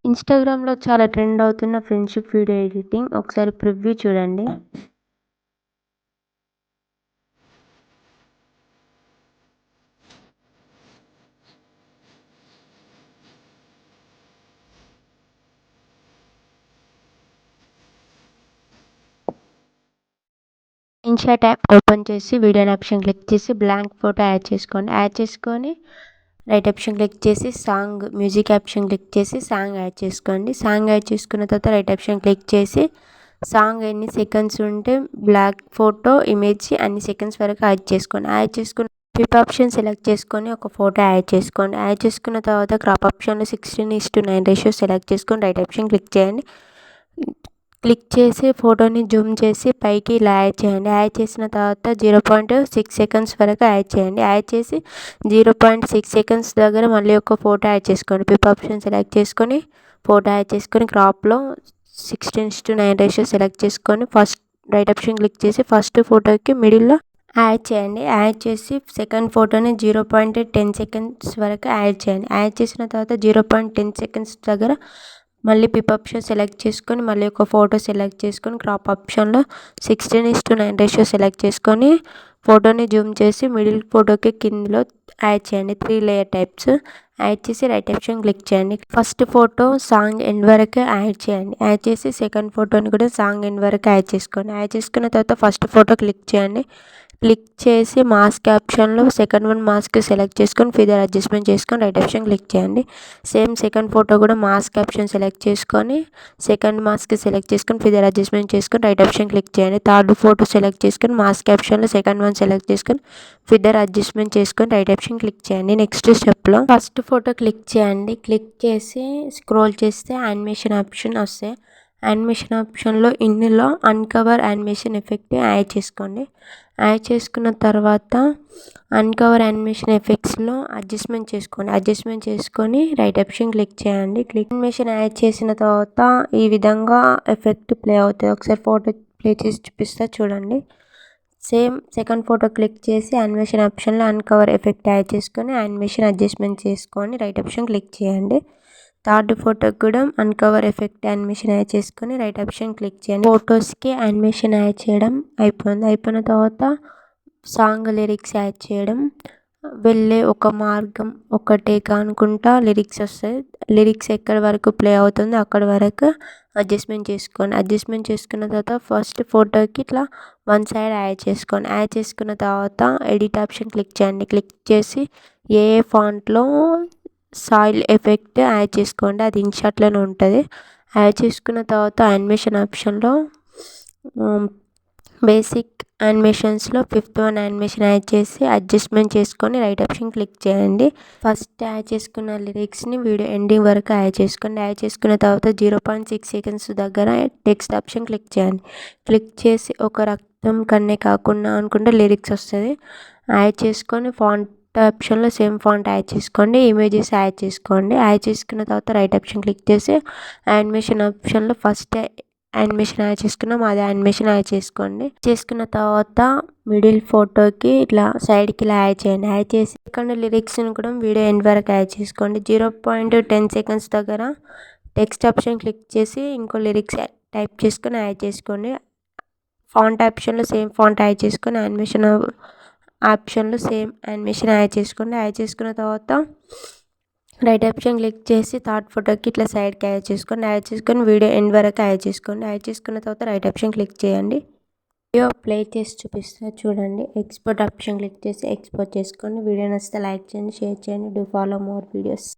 ఇన్‌స్టాగ్రామ్‌లో చాలా ట్రెండ్ అవుతున్న ఫ్రెండ్‌షిప్ వీడియో ఎడిటింగ్. ఒకసారి ప్రివ్యూ చూడండి. ఇన్‌షాట్ యాప్ ఓపెన్ చేసి వీడియోని ఆప్షన్ క్లిక్ చేసి బ్లాంక్ ఫోటో యాడ్ చేసుకొని రైట్ ఆప్షన్ క్లిక్ చేసి మ్యూజిక్ ఆప్షన్ క్లిక్ చేసి సాంగ్ యాడ్ చేసుకోండి. సాంగ్ యాడ్ చేసుకున్న తర్వాత రైట్ ఆప్షన్ క్లిక్ చేసి సాంగ్ ఎన్ని సెకండ్స్ ఉంటే బ్లాక్ ఫోటో ఇమేజ్ అన్ని సెకండ్స్ వరకు యాడ్ చేసుకోండి. యాడ్ చేసుకున్న పిప్ ఆప్షన్ సెలెక్ట్ చేసుకొని ఒక ఫోటో యాడ్ చేసుకోండి. యాడ్ చేసుకున్న తర్వాత క్రాప్ ఆప్షన్లో 16:9 రేషియో సెలెక్ట్ చేసుకొని రైట్ ఆప్షన్ క్లిక్ చేయండి. క్లిక్ చేసి ఫోటోని జూమ్ చేసి పైకి ఇలా యాడ్ చేయండి. యాడ్ చేసిన తర్వాత 0.6 సెకండ్స్ వరకు యాడ్ చేయండి. యాడ్ చేసి 0.6 సెకండ్స్ దగ్గర మళ్ళీ ఒక ఫోటో యాడ్ చేసుకోండి. పిప్ ఆప్షన్ సెలెక్ట్ చేసుకొని ఫోటో యాడ్ చేసుకొని క్రాప్లో 16:9 రేషియో సెలెక్ట్ చేసుకొని ఫస్ట్ రైట్ ఆప్షన్ క్లిక్ చేసి ఫస్ట్ ఫోటోకి మిడిల్లో యాడ్ చేయండి. యాడ్ చేసి సెకండ్ ఫోటోని 0.10 సెకండ్స్ వరకు యాడ్ చేయండి. యాడ్ చేసిన తర్వాత 0.10 సెకండ్స్ దగ్గర మళ్ళీ పిప్ ఆప్షన్ సెలెక్ట్ చేసుకొని మళ్ళీ ఒక ఫోటో సెలెక్ట్ చేసుకొని క్రాప్ ఆప్షన్లో 16:9 రేషియో సెలెక్ట్ చేసుకొని ఫోటోని జూమ్ చేసి మిడిల్ ఫోటోకి కిందలో యాడ్ చేయండి. 3 లేయర్ టైప్స్ యాడ్ చేసి రైట్ ఆప్షన్ క్లిక్ చేయండి. ఫస్ట్ ఫోటో సాంగ్ ఎండ్ వరకు యాడ్ చేయండి. యాడ్ చేసి సెకండ్ ఫోటోని కూడా సాంగ్ ఎండ్ వరకు యాడ్ చేసుకోండి. యాడ్ చేసుకున్న తర్వాత ఫస్ట్ ఫోటో క్లిక్ చేయండి. క్లిక్ చేసి మాస్క్ ఆప్షన్లో సెకండ్ వన్ మాస్క్ సెలెక్ట్ చేసుకొని ఫీదర్ అడ్జస్ట్మెంట్ చేసుకొని రైట్ ఆప్షన్ క్లిక్ చేయండి. సేమ్ సెకండ్ ఫోటో కూడా మాస్క్ ఆప్షన్ సెలెక్ట్ చేసుకొని సెకండ్ మాస్క్ సెలెక్ట్ చేసుకొని ఫీదర్ అడ్జస్ట్మెంట్ చేసుకొని రైట్ ఆప్షన్ క్లిక్ చేయండి. థర్డ్ ఫోటో సెలెక్ట్ చేసుకొని మాస్క్ ఆప్షన్లో సెకండ్ వన్ సెలెక్ట్ చేసుకొని ఫీదర్ అడ్జస్ట్మెంట్ చేసుకొని రైట్ ఆప్షన్ క్లిక్ చేయండి. నెక్స్ట్ స్టెప్లో ఫస్ట్ ఫోటో క్లిక్ చేయండి. క్లిక్ చేసి స్క్రోల్ చేస్తే యానిమేషన్ ఆప్షన్ వస్తాయి. యానిమేషన్ ఆప్షన్లో ఇన్లో అన్కవర్ యానిమేషన్ ఎఫెక్ట్ యాడ్ చేసుకోండి. యాడ్ చేసుకున్న తర్వాత అన్కవర్ యానిమేషన్ ఎఫెక్ట్స్లో అడ్జస్ట్మెంట్ చేసుకొని రైట్ ఆప్షన్ క్లిక్ చేయండి. యానిమేషన్ యాడ్ చేసిన తర్వాత ఈ విధంగా ఎఫెక్ట్ ప్లే అవుతుంది. ఒకసారి ఫోటో ప్లే చేసి చూపిస్తా చూడండి. సేమ్ సెకండ్ ఫోటో క్లిక్ చేసి యానిమేషన్ ఆప్షన్లో అన్కవర్ ఎఫెక్ట్ యాడ్ చేసుకొని యానిమేషన్ అడ్జస్ట్మెంట్ చేసుకొని రైట్ ఆప్షన్ క్లిక్ చేయండి. థర్డ్ ఫోటోకి కూడా అన్కవర్ ఎఫెక్ట్ యానిమేషన్ యాడ్ చేసుకొని రైట్ ఆప్షన్ క్లిక్ చేయండి. ఫొటోస్కి యానిమేషన్ యాడ్ చేయడం అయిపోయిన తర్వాత సాంగ్ లిరిక్స్ యాడ్ చేయడం. వెళ్ళే ఒక మార్గం ఒకటే అనుకుంటా లిరిక్స్ వస్తాయి. లిరిక్స్ ఎక్కడి వరకు ప్లే అవుతుందో అక్కడి వరకు అడ్జస్ట్మెంట్ చేసుకున్న తర్వాత ఫస్ట్ ఫోటోకి ఇట్లా వన్ సైడ్ యాడ్ చేసుకోండి. యాడ్ చేసుకున్న తర్వాత ఎడిట్ ఆప్షన్ క్లిక్ చేయండి. క్లిక్ చేసి ఏ ఫాంట్లో సాయిల్ ఎఫెక్ట్ యాడ్ చేసుకోండి. అది ఇన్షాట్లోనే ఉంటుంది. యాడ్ చేసుకున్న తర్వాత యానిమేషన్ ఆప్షన్లో బేసిక్ యానిమేషన్స్లో ఫిఫ్త్ వన్ యానిమేషన్ యాడ్ చేసి అడ్జస్ట్మెంట్ చేసుకొని రైట్ ఆప్షన్ క్లిక్ చేయండి. ఫస్ట్ యాడ్ చేసుకున్న లిరిక్స్ని వీడియో ఎండింగ్ వరకు యాడ్ చేసుకోండి. యాడ్ చేసుకున్న తర్వాత 0.6 సెకండ్స్ దగ్గర టెక్స్ట్ ఆప్షన్ క్లిక్ చేయండి. క్లిక్ చేసి ఒక రక్తం కన్నే కాకుండా అనుకుంటే లిరిక్స్ వస్తుంది. యాడ్ చేసుకొని ఫాంట్ ఆప్షన్లో సేమ్ ఫాంట్ యాడ్ చేసుకోండి. ఇమేజెస్ యాడ్ చేసుకోండి. యాడ్ చేసుకున్న తర్వాత రైట్ ఆప్షన్ క్లిక్ చేసి యానిమేషన్ ఆప్షన్లో ఫస్ట్ యానిమేషన్ యాడ్ చేసుకున్నాం అదే యానిమేషన్ యాడ్ చేసుకోండి. చేసుకున్న తర్వాత మిడిల్ ఫోటోకి ఇట్లా సైడ్కి ఇలా యాడ్ చేయండి. యాడ్ చేసి ఇక్కడ లిరిక్స్ని కూడా వీడియో ఎండ్ వరకు యాడ్ చేసుకోండి. 0.10 సెకండ్స్ దగ్గర టెక్స్ట్ ఆప్షన్ క్లిక్ చేసి ఇంకో లిరిక్స్ టైప్ చేసుకొని యాడ్ చేసుకోండి. ఫాంట్ ఆప్షన్లో సేమ్ ఫాంట్ యాడ్ చేసుకొని యానిమేషన్ ఆప్షన్లో సేమ్ యానిమేషన్ యాడ్ చేసుకోండి. యాడ్ చేసుకున్న తర్వాత రైట్ ఆప్షన్ క్లిక్ చేసి థర్డ్ ఫోటోకి ఇట్లా సైడ్కి యాడ్ చేసుకొని వీడియో ఎండ్ వరకు యాడ్ చేసుకోండి. యాడ్ చేసుకున్న తర్వాత రైట్ ఆప్షన్ క్లిక్ చేయండి. వీడియో ప్లే చేసి చూపిస్తా చూడండి. ఎక్స్పోర్ట్ ఆప్షన్ క్లిక్ చేసి ఎక్స్పోర్ట్ చేసుకోండి. వీడియో నచ్చితే లైక్ చేయండి, షేర్ చేయండి. Do follow more videos.